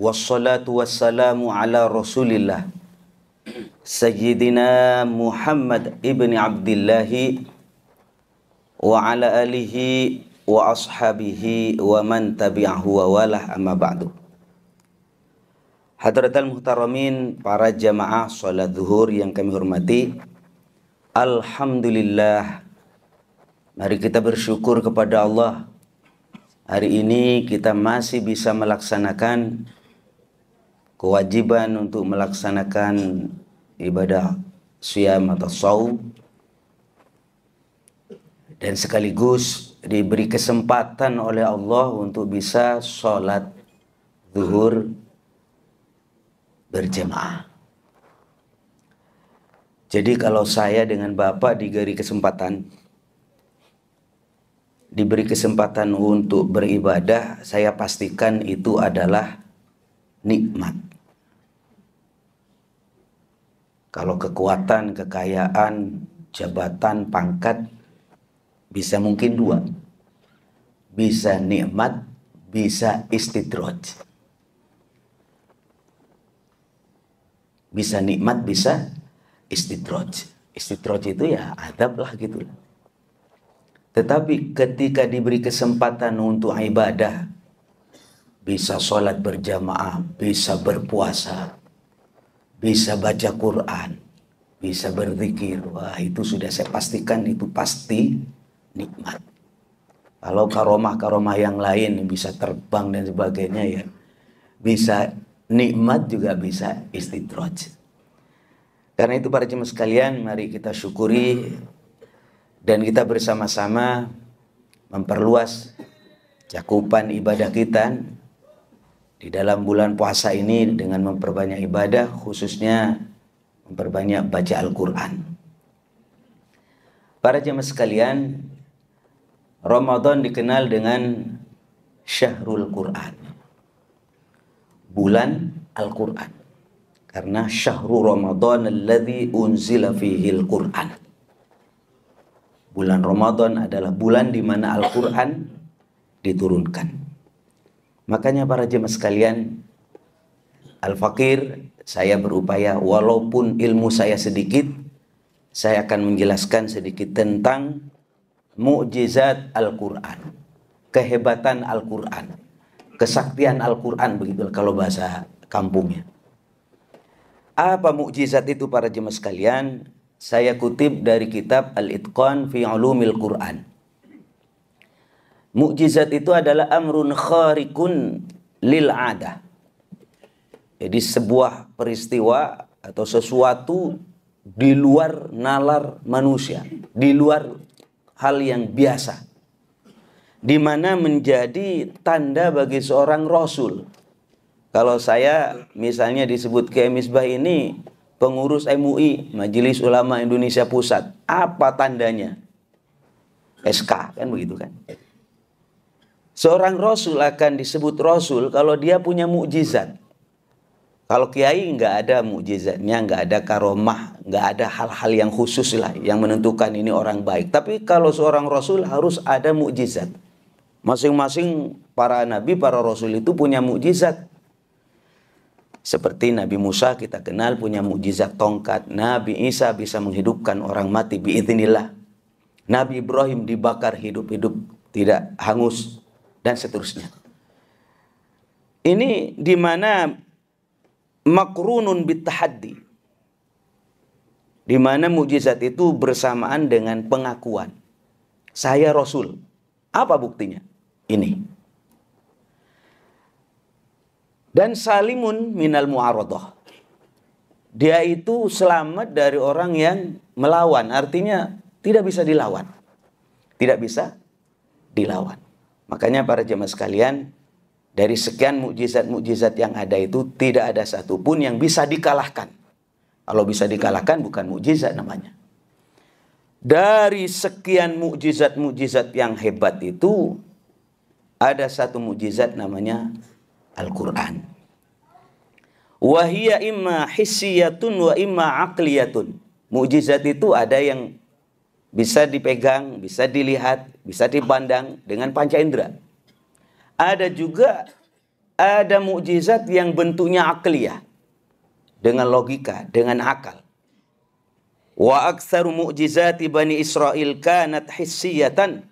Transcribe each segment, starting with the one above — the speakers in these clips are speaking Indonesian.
Wassalatu wassalamu ala Rasulillah Sayyidina Muhammad ibn Abdillahi wa ala alihi wa ashabihi wa man tabi'ahu wa walah, amma ba'du. Hadratal muhtaramin, para jamaah salat zuhur yang kami hormati, alhamdulillah, mari kita bersyukur kepada Allah. Hari ini kita masih bisa melaksanakan kewajiban untuk melaksanakan ibadah siyam atau shaum, dan sekaligus diberi kesempatan oleh Allah untuk bisa sholat zuhur berjamaah. Jadi kalau saya dengan Bapak diberi kesempatan untuk beribadah, saya pastikan itu adalah nikmat. Kalau kekuatan, kekayaan, jabatan, pangkat, bisa mungkin dua. Bisa nikmat, bisa istidraj. Bisa nikmat, bisa istidraj. Istidraj itu ya adab lah gitu. Tetapi ketika diberi kesempatan untuk ibadah, bisa sholat berjamaah, bisa berpuasa, bisa baca Quran, bisa berzikir, wah itu sudah saya pastikan itu pasti nikmat. Kalau karomah-karomah yang lain bisa terbang dan sebagainya, ya bisa nikmat juga bisa istidraj. Karena itu para jemaah sekalian, mari kita syukuri dan kita bersama-sama memperluas cakupan ibadah kita di dalam bulan puasa ini dengan memperbanyak ibadah, khususnya memperbanyak baca Al-Quran. Para jemaah sekalian, Ramadan dikenal dengan Syahrul Quran, bulan Al-Quran, karena Syahrul Ramadan alladzi unzila fihil Quran. Bulan Ramadan adalah bulan di mana Al-Quran diturunkan. Makanya para jemaah sekalian, Al-Fakir, saya berupaya walaupun ilmu saya sedikit, saya akan menjelaskan sedikit tentang mukjizat Al-Quran, kehebatan Al-Quran, kesaktian Al-Quran, begitu kalau bahasa kampungnya. Apa mukjizat itu para jemaah sekalian? Saya kutip dari kitab Al-Itqan fi Ulumil Quran. Mukjizat itu adalah amrun kharikun lil adah. Jadi sebuah peristiwa atau sesuatu di luar nalar manusia, di luar hal yang biasa, di mana menjadi tanda bagi seorang rasul. Kalau saya misalnya disebut Kiai Misbah ini pengurus MUI, Majelis Ulama Indonesia Pusat, apa tandanya? SK, kan begitu kan? Seorang rasul akan disebut rasul kalau dia punya mukjizat. Kalau kiai nggak ada mukjizatnya, nggak ada karomah, nggak ada hal-hal yang khusus lah yang menentukan ini orang baik. Tapi kalau seorang rasul harus ada mukjizat. Masing-masing para nabi, para rasul itu punya mukjizat. Seperti Nabi Musa kita kenal punya mukjizat tongkat. Nabi Isa bisa menghidupkan orang mati biidznillah. Nabi Ibrahim dibakar hidup-hidup, tidak hangus, dan seterusnya. Ini di mana makrunun bitahaddi, di mana mukjizat itu bersamaan dengan pengakuan. Saya Rasul. Apa buktinya? Ini. Dan salimun minal mu'aradah. Dia itu selamat dari orang yang melawan. Artinya tidak bisa dilawan. Tidak bisa dilawan. Makanya para jemaah sekalian, dari sekian mukjizat-mukjizat yang ada itu tidak ada satupun yang bisa dikalahkan. Kalau bisa dikalahkan bukan mukjizat namanya. Dari sekian mukjizat-mukjizat yang hebat itu ada satu mukjizat namanya Al-Quran. Wahia imma hissiyatun wa imma aqliyatun. Mukjizat itu ada yang bisa dipegang, bisa dilihat, bisa dipandang dengan panca indera. Ada juga ada mukjizat yang bentuknya akliyah, dengan logika, dengan akal. Wa aktsaru mu'jizati Bani Israil kanat hissiyatan.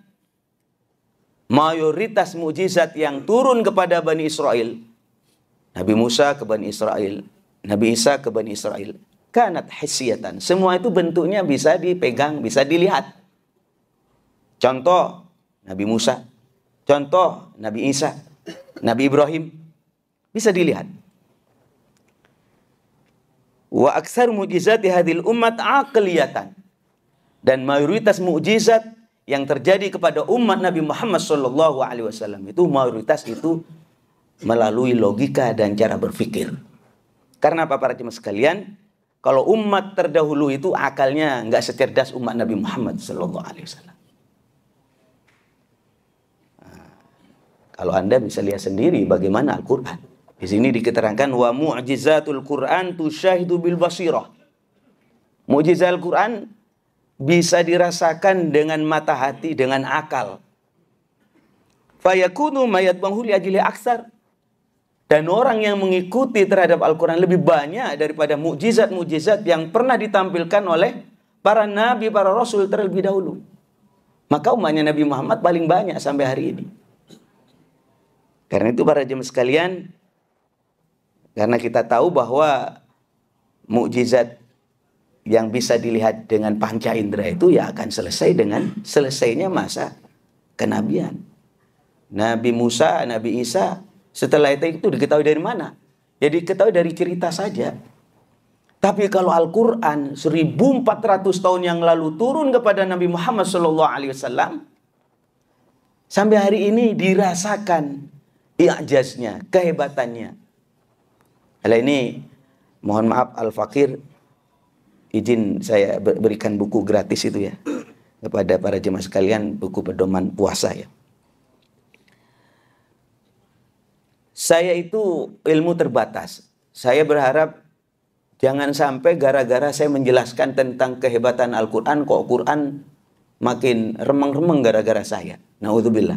Mayoritas mukjizat yang turun kepada Bani Israel, Nabi Musa ke Bani Israel, Nabi Isa ke Bani Israel, kanat hissiyatan. Semua itu bentuknya bisa dipegang, bisa dilihat. Contoh Nabi Musa, contoh Nabi Isa, Nabi Ibrahim, bisa dilihat. Wa aktsar mukjizati hadhil ummat aqliyatan. Dan mayoritas mukjizat yang terjadi kepada umat Nabi Muhammad SAW itu mayoritas itu melalui logika dan cara berpikir. Karena apa para jemaah sekalian? Kalau umat terdahulu itu akalnya nggak secerdas umat Nabi Muhammad SAW. Kalau Anda bisa lihat sendiri bagaimana Al-Quran. Di sini diketerangkan wa mu'jizatul Quran tusyahidu bil basirah. Mukjizat Al-Quran bisa dirasakan dengan mata hati, dengan akal. Fayakunu mayatbahu li ajli aksar. Dan orang yang mengikuti terhadap Al-Quran lebih banyak daripada mukjizat-mukjizat yang pernah ditampilkan oleh para nabi, para rasul terlebih dahulu. Maka umatnya Nabi Muhammad paling banyak sampai hari ini. Karena itu para jemaah sekalian, karena kita tahu bahwa mukjizat yang bisa dilihat dengan panca indera itu ya akan selesai dengan selesainya masa kenabian. Nabi Musa, Nabi Isa, setelah itu diketahui dari mana? Ya diketahui dari cerita saja. Tapi kalau Al-Quran 1400 tahun yang lalu turun kepada Nabi Muhammad SAW, sampai hari ini dirasakan i'jaznya, kehebatannya. Hal ini mohon maaf Al-Fakir, izin saya berikan buku gratis itu ya kepada para jemaah sekalian, buku pedoman puasa ya. Saya itu ilmu terbatas. Saya berharap jangan sampai gara-gara saya menjelaskan tentang kehebatan Al-Quran, kok Quran makin remeng-remeng gara-gara saya. Na'udzubillah.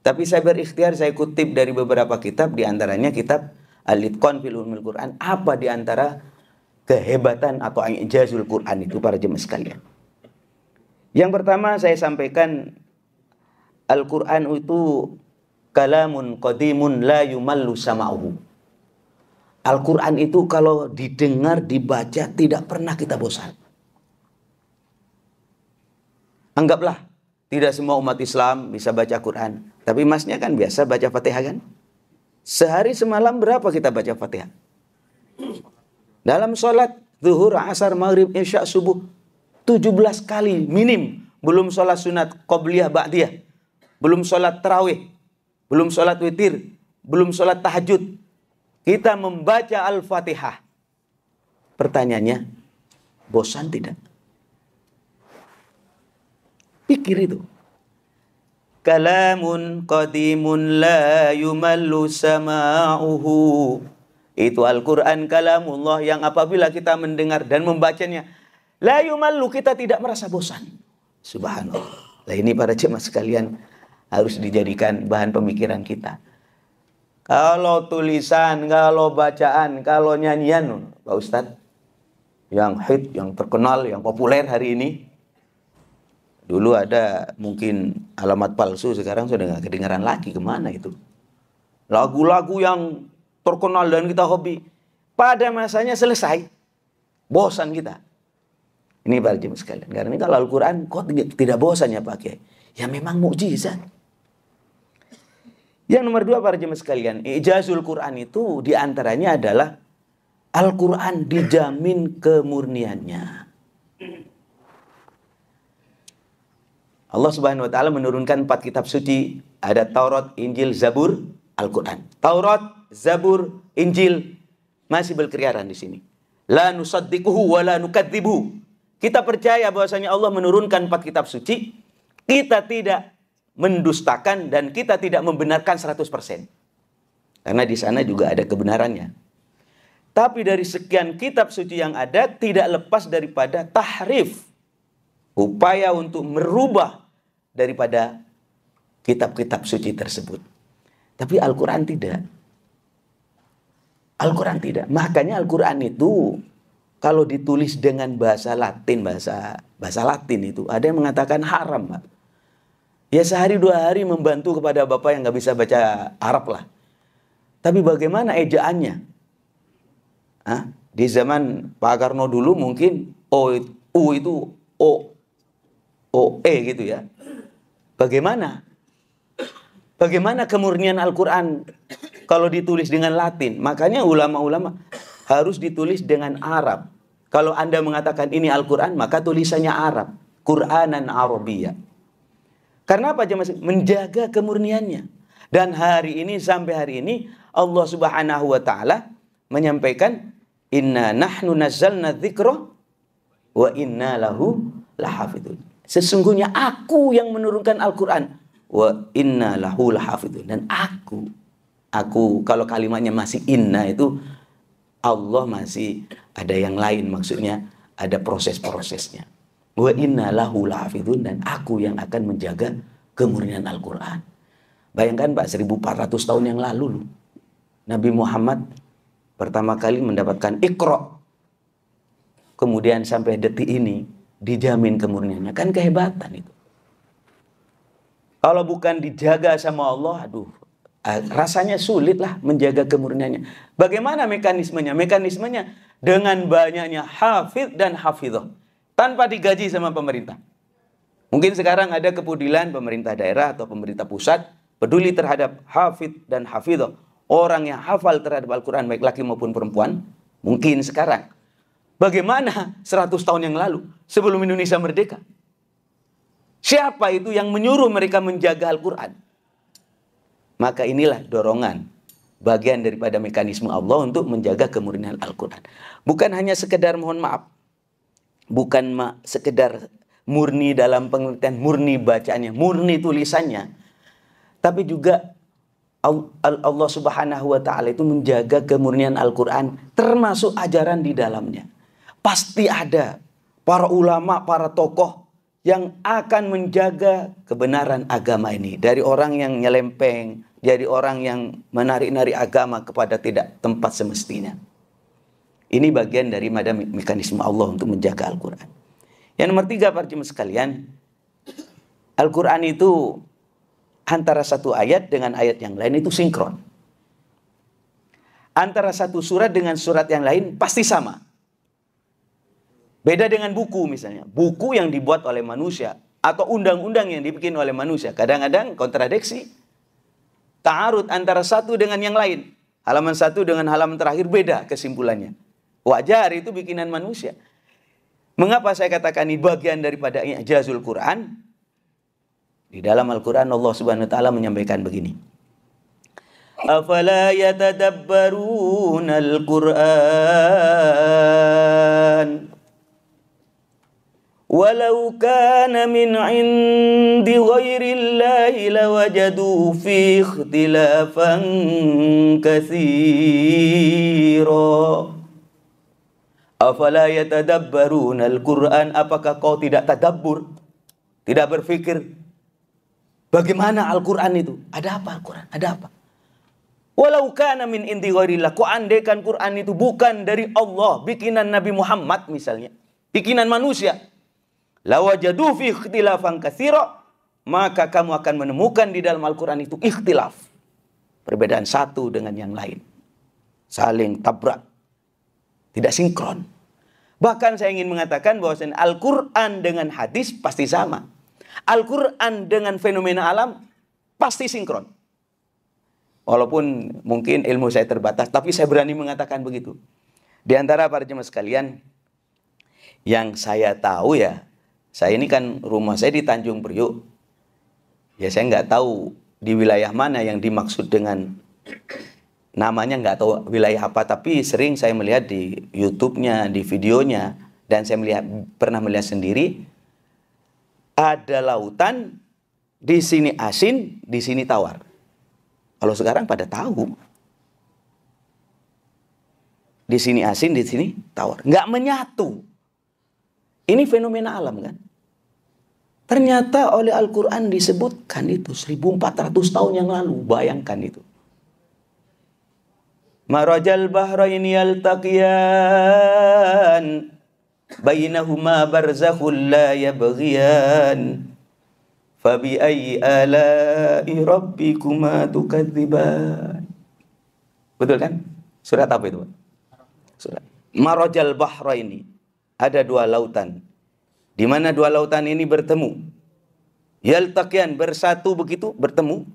Tapi saya berikhtiar, saya kutip dari beberapa kitab, diantaranya kitab Al-Itqan fil Ulumil Quran. Apa diantara kehebatan atau i'jazul Quran itu para jemaah sekalian? Yang pertama saya sampaikan, Al-Quran itu kalamun qadimun la yumallu sama'uhu. Al-Quran itu kalau didengar, dibaca, tidak pernah kita bosan. Anggaplah tidak semua umat Islam bisa baca Quran. Tapi masnya kan biasa baca Fatihah kan? Sehari semalam berapa kita baca Fatihah? Dalam sholat zuhur, asar, maghrib, isya, subuh 17 kali minim. Belum sholat sunat qobliyah, ba'diyah. Belum sholat tarawih. Belum sholat witir. Belum sholat tahajud. Kita membaca Al-Fatihah. Pertanyaannya, bosan tidak? Pikir itu. Kalamun qadimun la yumallu sama'uhu. Itu Al-Quran kalamullah yang apabila kita mendengar dan membacanya, la yumallu, kita tidak merasa bosan. Subhanallah. Nah ini para jemaah sekalian harus dijadikan bahan pemikiran kita. Kalau tulisan, kalau bacaan, kalau nyanyian, Pak Ustadz, yang hit, yang terkenal, yang populer hari ini, dulu ada mungkin alamat palsu, sekarang sudah nggak kedengaran lagi. Kemana itu? Lagu-lagu yang terkenal dan kita hobi, pada masanya selesai, bosan kita. Ini para jemaah sekalian. Karena ini kalau Al-Quran kok tidak bosan ya Pak Kiai? Ya memang mukjizat. Yang nomor dua para jemaah sekalian, i'jazul Quran itu diantaranya adalah Al-Quran dijamin kemurniannya. Allah Subhanahu wa taala menurunkan 4 kitab suci, ada Taurat, Injil, Zabur, Al-Quran. Taurat, Zabur, Injil masih berkeliaran di sini. La nusaddiquhu wa la nukadzibuhu. Kita percaya bahwasanya Allah menurunkan 4 kitab suci, kita tidak mendustakan dan kita tidak membenarkan 100%. Karena di sana juga ada kebenarannya. Tapi dari sekian kitab suci yang ada, tidak lepas daripada tahrif, upaya untuk merubah daripada kitab-kitab suci tersebut. Tapi Al-Quran tidak. Al-Quran tidak. Makanya Al-Quran itu kalau ditulis dengan bahasa Latin, bahasa Latin itu ada yang mengatakan haram, Pak. Ya sehari dua hari membantu kepada bapak yang nggak bisa baca Arab lah. Tapi bagaimana ejaannya? Hah? Di zaman Pak Karno dulu mungkin U itu O E gitu ya. Bagaimana? Bagaimana kemurnian Al-Quran kalau ditulis dengan Latin? Makanya ulama-ulama harus ditulis dengan Arab. Kalau Anda mengatakan ini Al-Quran, maka tulisannya Arab. Qur'anan Arabiya. Karena apa jemaah? Menjaga kemurniannya. Dan hari ini sampai hari ini Allah Subhanahu wa taala menyampaikan inna nahnu nazzalna dzikra wa inna lahu lahafidun. Sesungguhnya aku yang menurunkan Al-Quran wa inna lahu lahafidun. Dan aku kalau kalimatnya masih inna itu Allah masih ada yang lain, maksudnya ada proses-prosesnya. Wa inna lahu lahafidun, dan aku yang akan menjaga kemurnian Al-Quran. Bayangkan Pak, 1400 tahun yang lalu Nabi Muhammad pertama kali mendapatkan Iqra. Kemudian sampai detik ini dijamin kemurniannya. Kan kehebatan itu. Kalau bukan dijaga sama Allah, aduh, rasanya sulit lah menjaga kemurniannya. Bagaimana mekanismenya? Mekanismenya dengan banyaknya hafidh dan hafidhah. Tanpa digaji sama pemerintah. Mungkin sekarang ada kepedulian pemerintah daerah atau pemerintah pusat peduli terhadap hafidh dan hafidhah. Orang yang hafal terhadap Al-Quran baik laki maupun perempuan. Mungkin sekarang. Bagaimana 100 tahun yang lalu sebelum Indonesia merdeka? Siapa itu yang menyuruh mereka menjaga Al-Quran? Maka inilah dorongan, bagian daripada mekanisme Allah untuk menjaga kemurnian Al-Quran. Bukan hanya sekedar mohon maaf, bukan sekedar murni dalam pengertian murni bacaannya, murni tulisannya, tapi juga Allah Subhanahu wa taala itu menjaga kemurnian Al-Quran, termasuk ajaran di dalamnya. Pasti ada para ulama, para tokoh yang akan menjaga kebenaran agama ini dari orang yang nyelempeng, dari orang yang menarik-narik agama kepada tidak tempat semestinya. Ini bagian dari mekanisme Allah untuk menjaga Al-Quran. Yang nomor 3, para jemaah sekalian, Al-Quran itu antara satu ayat dengan ayat yang lain itu sinkron. Antara satu surat dengan surat yang lain pasti sama. Beda dengan buku misalnya. Buku yang dibuat oleh manusia atau undang-undang yang dibikin oleh manusia. Kadang-kadang kontradiksi. Ta'arud antara satu dengan yang lain. Halaman satu dengan halaman terakhir beda kesimpulannya. Wajar, itu bikinan manusia. Mengapa saya katakan ini bagian daripada i'jazul Quran? Di dalam Al-Quran Allah Subhanahu wa taala menyampaikan begini. Afala yatadabbaruna al-Quran walau kana min 'indi ghairillahi lawajadu fi ikhtilafan katsira. Afala yatadabbaruna al-Quran, apakah kau tidak tadabbur, tidak berpikir bagaimana Al-Quran itu? Ada apa Al-Quran? Ada apa? Walau kana min indi ghairillah, kau andaikan Quran itu bukan dari Allah, bikinan Nabi Muhammad misalnya, bikinan manusia, lawajadu fi ikhtilafan katsira, maka kamu akan menemukan di dalam Al-Quran itu ikhtilaf, perbedaan satu dengan yang lain, saling tabrak, tidak sinkron. Bahkan saya ingin mengatakan bahwa Al-Quran dengan hadis pasti sama. Al-Quran dengan fenomena alam pasti sinkron. Walaupun mungkin ilmu saya terbatas, tapi saya berani mengatakan begitu. Di antara para jemaah sekalian, yang saya tahu ya, saya ini kan rumah saya di Tanjung Priuk. Ya saya nggak tahu di wilayah mana yang dimaksud dengan namanya, nggak tahu wilayah apa, tapi sering saya melihat di YouTube-nya, di videonya, dan saya pernah melihat sendiri. Ada lautan, di sini asin, di sini tawar. Kalau sekarang pada tahu. Di sini asin, di sini tawar. Nggak menyatu. Ini fenomena alam kan. Ternyata oleh Al-Quran disebutkan itu 1400 tahun yang lalu. Bayangkan itu. Marajal bahraini yaltaqiyan bainahuma barzakhun la yabghiyan fabi ayyi ala'i rabbikuma tukadziban. Betul kan? Surat apa itu? Surat Marajal bahraini. Ada dua lautan. Di mana dua lautan ini bertemu. Yaltaqiyan, bersatu begitu, bertemu.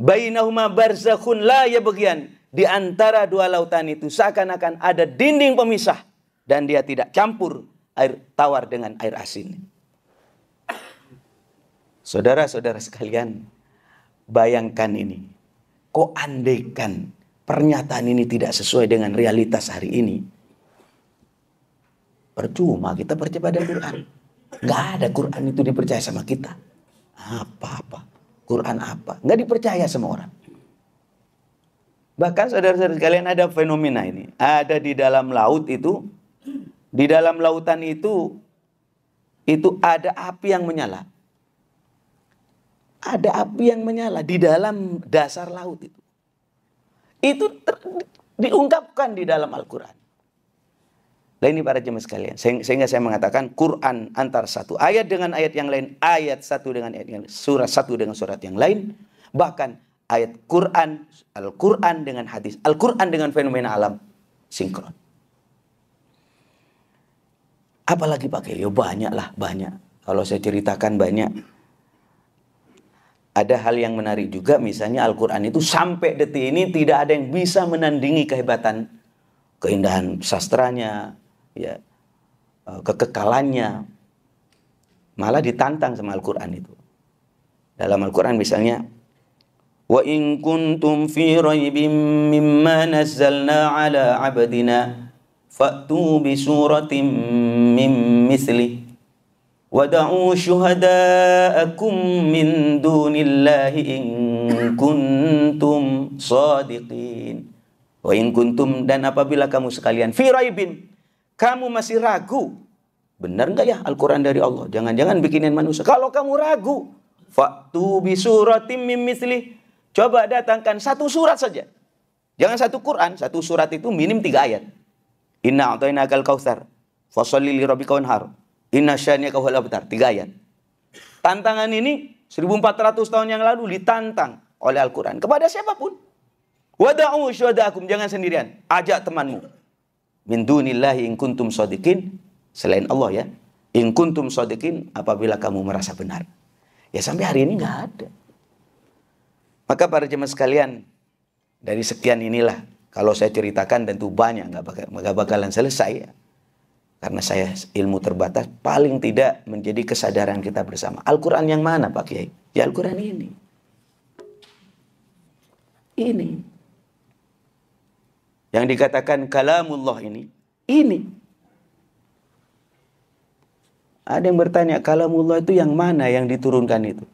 Bainahuma barzakhun la yabghiyan. Di antara dua lautan itu seakan-akan ada dinding pemisah dan dia tidak campur air tawar dengan air asin. Saudara-saudara sekalian, bayangkan ini. Kok andaikan pernyataan ini tidak sesuai dengan realitas hari ini? Percuma kita percaya pada Quran. Nggak ada Quran itu dipercaya sama kita. Apa-apa. Quran apa? Nggak dipercaya sama orang. Bahkan saudara-saudara sekalian ada fenomena ini. Ada di dalam laut itu. Di dalam lautan itu ada api yang menyala. Ada api yang menyala di dalam dasar laut itu. Itu diungkapkan di dalam Al-Quran. Nah ini para jemaah sekalian. Sehingga saya mengatakan Quran antar satu ayat dengan ayat yang lain. Ayat satu dengan ayat yang lain. Surat satu dengan surat yang lain. Bahkan ayat Quran, Al-Quran dengan hadis, Al-Quran dengan fenomena alam sinkron. Apalagi pakai? Ya banyak lah, banyak. Kalau saya ceritakan banyak. Ada hal yang menarik juga, misalnya Al-Quran itu sampai detik ini tidak ada yang bisa menandingi kehebatan, keindahan sastranya, ya, kekekalannya. Malah ditantang sama Al-Quran itu. Dalam Al-Quran misalnya, wa in kuntum fi raibim mimma nazzalna ala abdina fa'tu bi suratin min misli wada'u syuhada'akum min dunillahi in kuntum sadiqin. Wa in kuntum, dan apabila kamu sekalian fi raibin, kamu masih ragu, benar enggak ya Al-Quran dari Allah? Jangan-jangan bikinin manusia. Kalau kamu ragu, fa'tu bi suratin min misli, coba datangkan satu surat saja. Jangan satu Quran, satu surat itu minim 3 ayat. Inna a'tainakal kautsar, fasholli li rabbika wanhar. Inna syani'aka huwal abtar. 3 ayat. Tantangan ini 1400 tahun yang lalu ditantang oleh Al-Quran kepada siapapun. Wada'u syuhada'akum, jangan sendirian, ajak temanmu. Min dunillahi in kuntum shadiqin, selain Allah ya. In kuntum shadiqin, apabila kamu merasa benar. Ya sampai hari ini nggak ada. Maka para jemaah sekalian, dari sekian inilah, kalau saya ceritakan tentu banyak, nggak bakalan selesai ya. Karena saya ilmu terbatas, paling tidak menjadi kesadaran kita bersama. Al-Quran yang mana Pak Kiai? Ya Al-Quran ini. Ini. Yang dikatakan kalamullah ini. Ada yang bertanya, kalamullah itu yang mana yang diturunkan itu?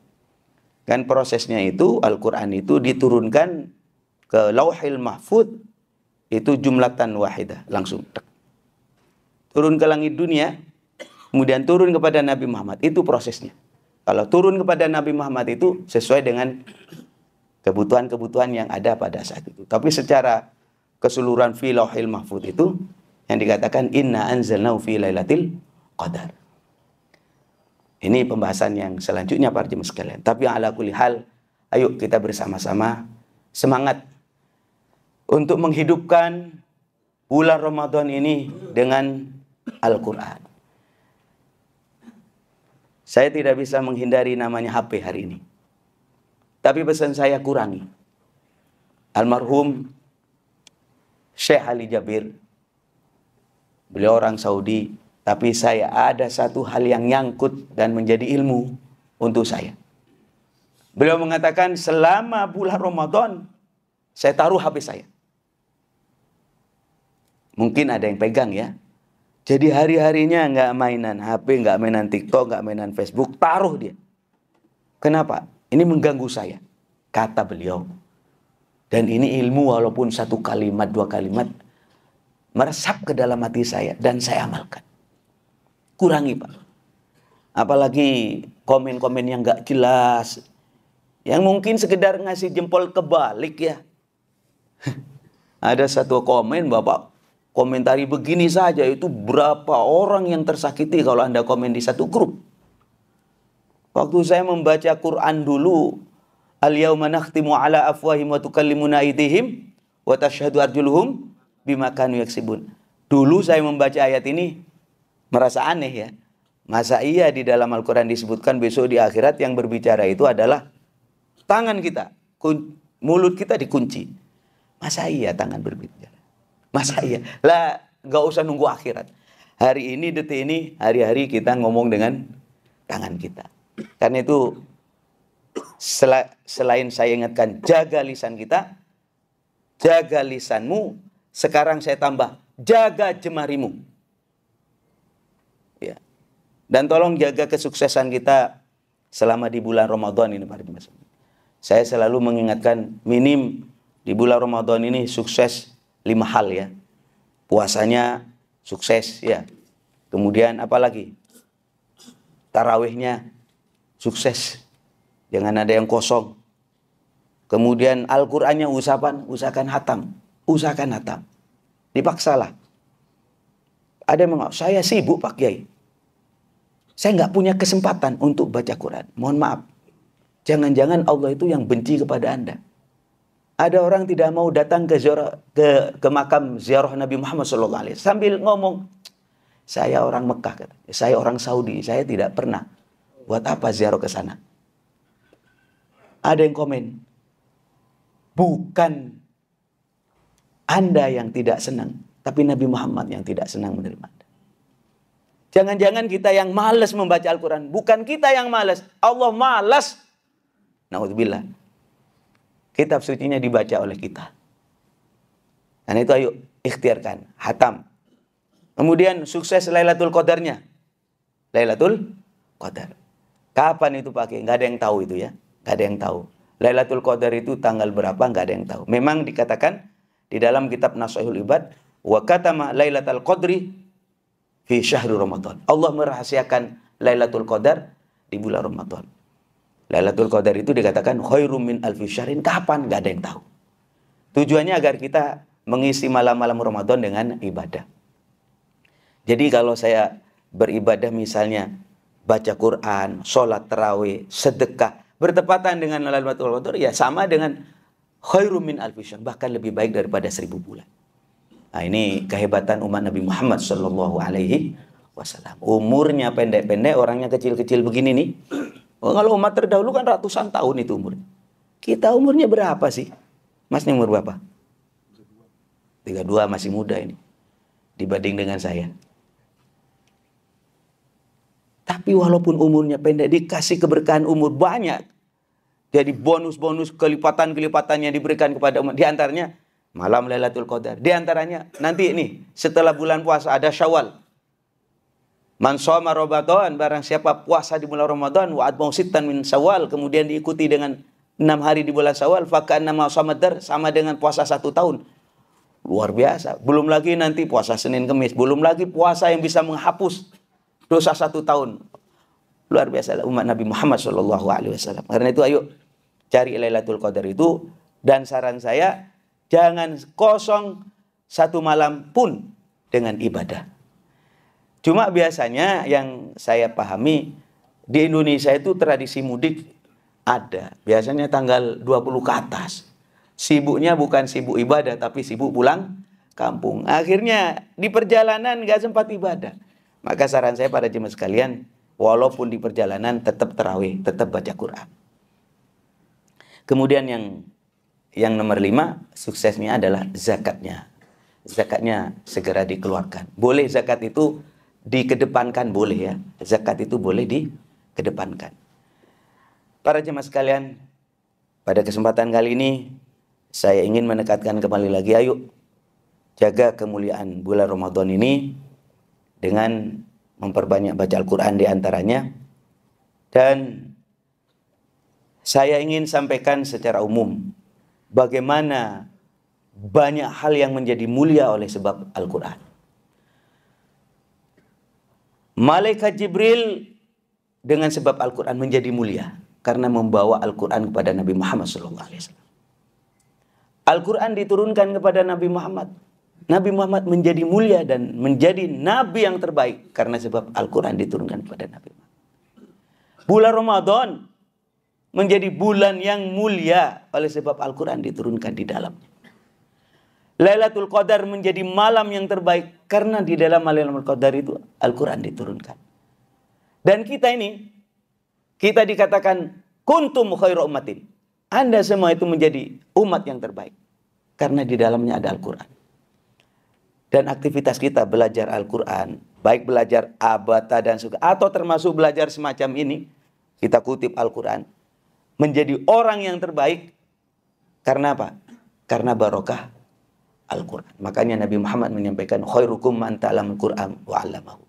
Kan prosesnya itu, Al-Quran itu diturunkan ke Lauhil Mahfudz, itu jumlatan wahidah, langsung. Turun ke langit dunia, kemudian turun kepada Nabi Muhammad, itu prosesnya. Kalau turun kepada Nabi Muhammad itu sesuai dengan kebutuhan-kebutuhan yang ada pada saat itu. Tapi secara keseluruhan fi Lauhil Mahfudz itu, yang dikatakan inna anzalnahu fi lailatul qadar. Ini pembahasan yang selanjutnya para jemaah sekalian. Tapi ala kulli hal, ayo kita bersama-sama semangat untuk menghidupkan bulan Ramadan ini dengan Al-Quran. Saya tidak bisa menghindari namanya HP hari ini. Tapi pesan saya kurangi. Almarhum Syekh Ali Jabir, beliau orang Saudi, tapi saya ada satu hal yang nyangkut dan menjadi ilmu untuk saya. Beliau mengatakan selama bulan Ramadan saya taruh HP saya. Mungkin ada yang pegang ya. Jadi hari-harinya nggak mainan HP, nggak mainan TikTok, nggak mainan Facebook, taruh dia. Kenapa? Ini mengganggu saya, kata beliau. Dan ini ilmu walaupun 1 kalimat, 2 kalimat, meresap ke dalam hati saya dan saya amalkan. Kurangi Pak. Apalagi komen-komen yang nggak jelas, yang mungkin sekedar ngasih jempol kebalik ya. Ada satu komen, Bapak komentari begini saja, itu berapa orang yang tersakiti kalau Anda komen di satu grup. Waktu saya membaca Quran dulu, al-yauma nakhtimu ala afwahim wa tukallimuna aydihim wa tashhadu arjuluhum bima kanu yaksibun. Dulu saya membaca ayat ini merasa aneh ya. Masa iya di dalam Al-Quran disebutkan besok di akhirat yang berbicara itu adalah tangan kita, mulut kita dikunci. Masa iya tangan berbicara? Masa iya? Lah, gak usah nunggu akhirat. Hari ini, detik ini, hari-hari kita ngomong dengan tangan kita. Karena itu, selain saya ingatkan, jaga lisan kita, jaga lisanmu, sekarang saya tambah, jaga jemarimu. Ya. Dan tolong jaga kesuksesan kita selama di bulan Ramadan ini, para jemaah. Saya selalu mengingatkan, minim di bulan Ramadan ini sukses 5 hal ya. Puasanya sukses ya. Kemudian apa lagi? Tarawihnya sukses. Jangan ada yang kosong. Kemudian Al-Qur'annya usahakan hatam. Usahakan hatam. Dipaksalah. Ada yang mengatakan, saya sibuk Pak Kiai. Saya nggak punya kesempatan untuk baca Quran. Mohon maaf. Jangan-jangan Allah itu yang benci kepada Anda. Ada orang tidak mau datang ke makam ziarah Nabi Muhammad SAW sambil ngomong, saya orang Mekah, saya orang Saudi, saya tidak pernah. Buat apa ziarah ke sana? Ada yang komen, bukan Anda yang tidak senang, tapi Nabi Muhammad yang tidak senang menerima Anda. Jangan-jangan kita yang malas membaca Al-Quran. Bukan kita yang malas, Allah malas. Na'udzubillah. Kitab sucinya dibaca oleh kita. Dan itu ayo ikhtiarkan, hatam. Kemudian sukses Lailatul Qadarnya. Lailatul Qadar. Kapan itu pakai? Nggak ada yang tahu itu ya. Nggak ada yang tahu. Lailatul Qadar itu tanggal berapa? Nggak ada yang tahu. Memang dikatakan di dalam kitab Nashihul Ibad, wa katama Lailatul Qadri fi syahri Ramadan. Allah merahasiakan Lailatul Qadar di bulan Ramadan. Lailatul Qadar itu dikatakan khairum min alfi syahrin. Kapan? Gak ada yang tahu. Tujuannya agar kita mengisi malam-malam Ramadan dengan ibadah. Jadi kalau saya beribadah misalnya baca Quran, sholat tarawih, sedekah, bertepatan dengan Lailatul Qadar, ya sama dengan khairum min alfi syahrin, bahkan lebih baik daripada 1000 bulan. Nah, ini kehebatan umat Nabi Muhammad Sallallahu Alaihi Wasallam. Umurnya pendek-pendek, orangnya kecil-kecil begini nih. Kalau umat terdahulu kan ratusan tahun itu umurnya. Kita umurnya berapa sih? Masnya umur berapa? 32, masih muda ini. Dibanding dengan saya. Tapi walaupun umurnya pendek, dikasih keberkahan umur banyak. Jadi bonus-bonus kelipatan-kelipatan yang diberikan kepada umat. Di antaranya malam Lailatul Qadar. Di antaranya nanti ini setelah bulan puasa ada Syawal. Man shoma Ramadan, barang siapa puasa di bulan Ramadan wa atba'u sittan min Syawal, kemudian diikuti dengan 6 hari di bulan Syawal, faka'annama shoma dahr, sama dengan puasa 1 tahun. Luar biasa. Belum lagi nanti puasa Senin Kemis, belum lagi puasa yang bisa menghapus dosa 1 tahun. Luar biasa umat Nabi Muhammad SAW. Karena itu ayo cari Lailatul Qadar itu, dan saran saya jangan kosong 1 malam pun dengan ibadah. Cuma biasanya yang saya pahami di Indonesia itu tradisi mudik ada. Biasanya tanggal 20 ke atas. Sibuknya bukan sibuk ibadah tapi sibuk pulang kampung. Akhirnya di perjalanan nggak sempat ibadah. Maka saran saya pada jemaah sekalian, walaupun di perjalanan tetap tarawih, tetap baca Quran. Kemudian yang nomor 5 suksesnya adalah zakatnya. Zakatnya segera dikeluarkan. Boleh zakat itu dikedepankan, boleh ya. Zakat itu boleh dikedepankan. Para jemaah sekalian, pada kesempatan kali ini saya ingin menekankan kembali lagi, ayo jaga kemuliaan bulan Ramadan ini dengan memperbanyak baca Al-Quran di antaranya. Dan saya ingin sampaikan secara umum bagaimana banyak hal yang menjadi mulia oleh sebab Al-Quran. Malaikat Jibril dengan sebab Al-Quran menjadi mulia karena membawa Al-Quran kepada Nabi Muhammad SAW. Al-Quran diturunkan kepada Nabi Muhammad. Nabi Muhammad menjadi mulia dan menjadi nabi yang terbaik karena sebab Al-Quran diturunkan kepada Nabi Muhammad. Bulan Ramadan menjadi bulan yang mulia oleh sebab Al-Quran diturunkan di dalamnya. Lailatul Qadar menjadi malam yang terbaik karena di dalam Lailatul Qadar itu Al-Quran diturunkan. Dan kita ini, kita dikatakan kuntum khairu ummatin. Anda semua itu menjadi umat yang terbaik karena di dalamnya ada Al-Quran. Dan aktivitas kita belajar Al-Quran, baik belajar abata dan suka, atau termasuk belajar semacam ini, kita kutip Al-Quran, menjadi orang yang terbaik karena apa? Karena barokah Al-Quran. Makanya Nabi Muhammad menyampaikan khairukum man ta'allamul Qur'an wa 'allamahu.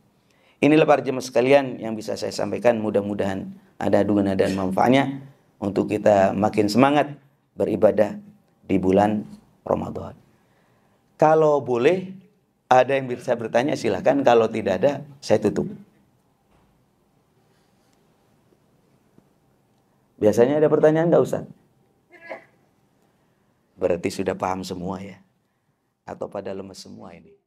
Inilah para jemaah sekalian yang bisa saya sampaikan, mudah-mudahan ada guna dan manfaatnya untuk kita makin semangat beribadah di bulan Ramadan. Kalau boleh ada yang bisa bertanya silahkan, kalau tidak ada saya tutup. Biasanya ada pertanyaan nggak Ustaz? Berarti sudah paham semua ya? Atau pada lemes semua ini?